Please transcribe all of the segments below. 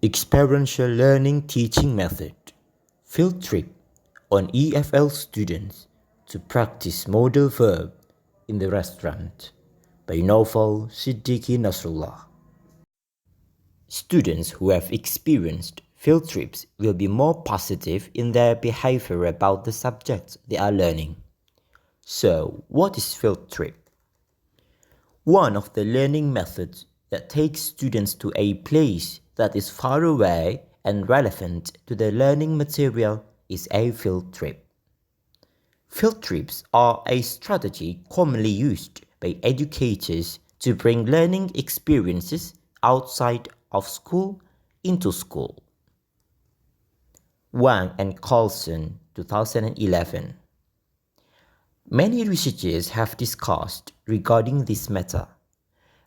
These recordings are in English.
Experiential Learning Teaching Method Field Trip on EFL Students to Practice Modal Verb in the Restaurant by Naufal Nasrullah. Students who have experienced field trips will be more positive in their behavior about the subjects they are learning. So, what is field trip? One of the learning methods that takes students to a place that is far away and relevant to the learning material is a field trip. Field trips are a strategy commonly used by educators to bring learning experiences outside of school into school. Wang and Carlson, 2011. Many researchers have discussed regarding this matter.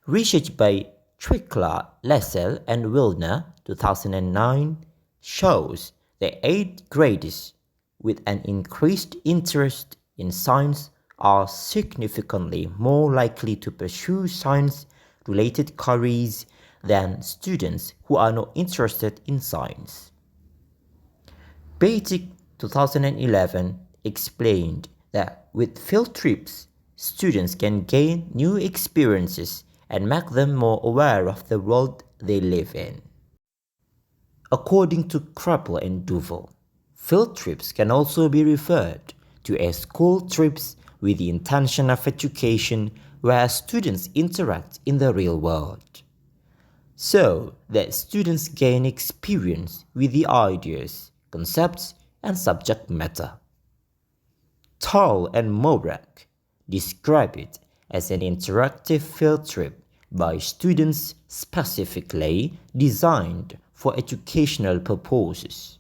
Research by Trickler, Lessel, and Wilner, 2009, shows that 8th graders with an increased interest in science are significantly more likely to pursue science-related careers than students who are not interested in science. Basic, 2011, explained that with field trips, students can gain new experiences and make them more aware of the world they live in. According to Krappel and Duval, field trips can also be referred to as school trips with the intention of education where students interact in the real world, so that students gain experience with the ideas, concepts, and subject matter. Tall and Morak describe it as an interactive field trip by students specifically designed for educational purposes.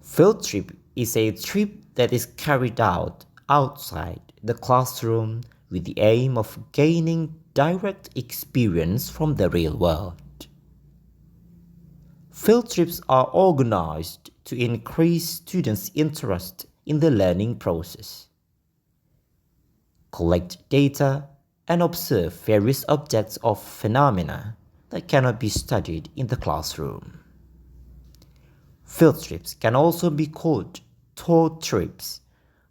Field trip is a trip that is carried out outside the classroom with the aim of gaining direct experience from the real world. Field trips are organized to increase students' interest in the learning process, collect data, and observe various objects or phenomena that cannot be studied in the classroom. Field trips can also be called tour trips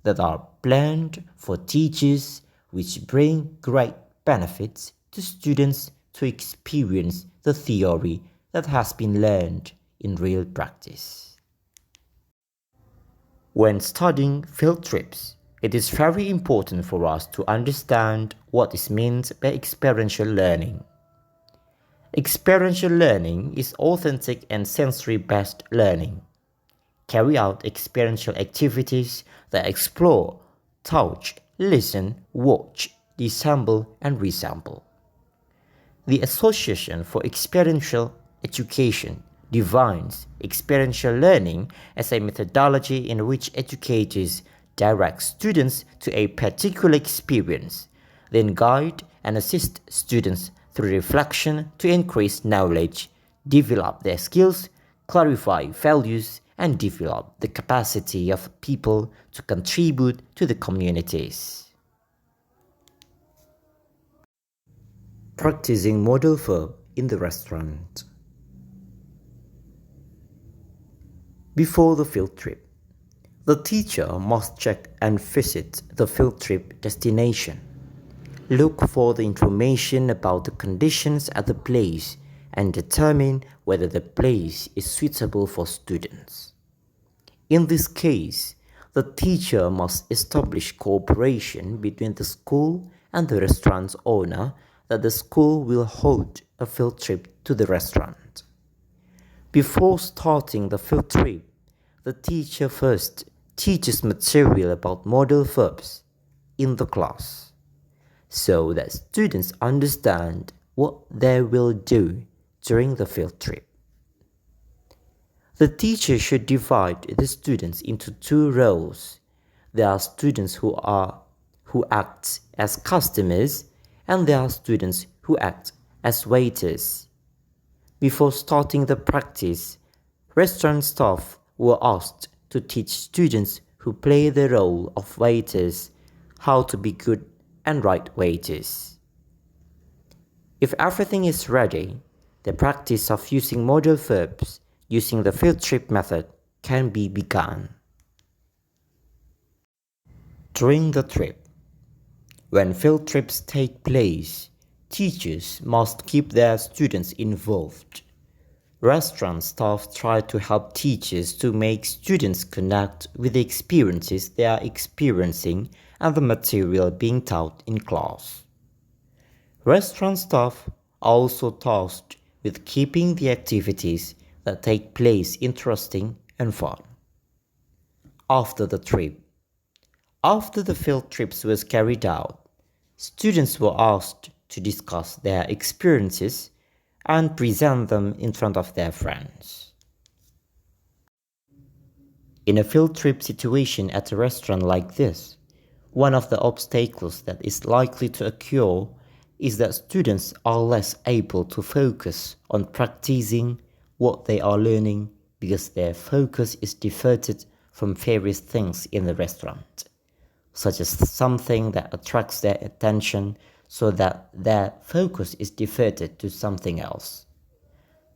that are planned for teachers, which bring great benefits to students to experience the theory that has been learned in real practice. When studying field trips, it is very important for us to understand what is meant by experiential learning. Experiential learning is authentic and sensory-based learning. Carry out experiential activities that explore, touch, listen, watch, dissemble, and resemble. The Association for Experiential Education defines experiential learning as a methodology in which educators direct students to a particular experience, then guide and assist students through reflection to increase knowledge, develop their skills, clarify values, and develop the capacity of people to contribute to the communities. Practicing modal verb in the restaurant. Before the field trip, the teacher must check and visit the field trip destination. Look for the information about the conditions at the place and determine whether the place is suitable for students. In this case, the teacher must establish cooperation between the school and the restaurant's owner that the school will hold a field trip to the restaurant. Before starting the field trip, the teacher first teaches material about modal verbs in the class, so that students understand what they will do during the field trip. The teacher should divide the students into two roles. There are students who act as customers, and there are students who act as waiters. Before starting the practice, restaurant staff were asked to teach students who play the role of waiters how to be good and right waiters. If everything is ready, the practice of using modal verbs using the field trip method can be begun. During the trip, when field trips take place, teachers must keep their students involved. Restaurant staff try to help teachers to make students connect with the experiences they are experiencing and the material being taught in class. Restaurant staff are also tasked with keeping the activities that take place interesting and fun. After the trip, after the field trips was carried out, students were asked to discuss their experiences and present them in front of their friends. In a field trip situation at a restaurant like this, one of the obstacles that is likely to occur is that students are less able to focus on practicing what they are learning because their focus is diverted from various things in the restaurant, such as something that attracts their attention so that their focus is diverted to something else.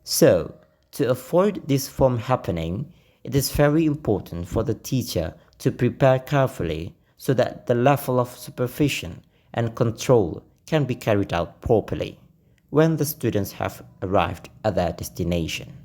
So, to avoid this from happening, it is very important for the teacher to prepare carefully so that the level of supervision and control can be carried out properly when the students have arrived at their destination.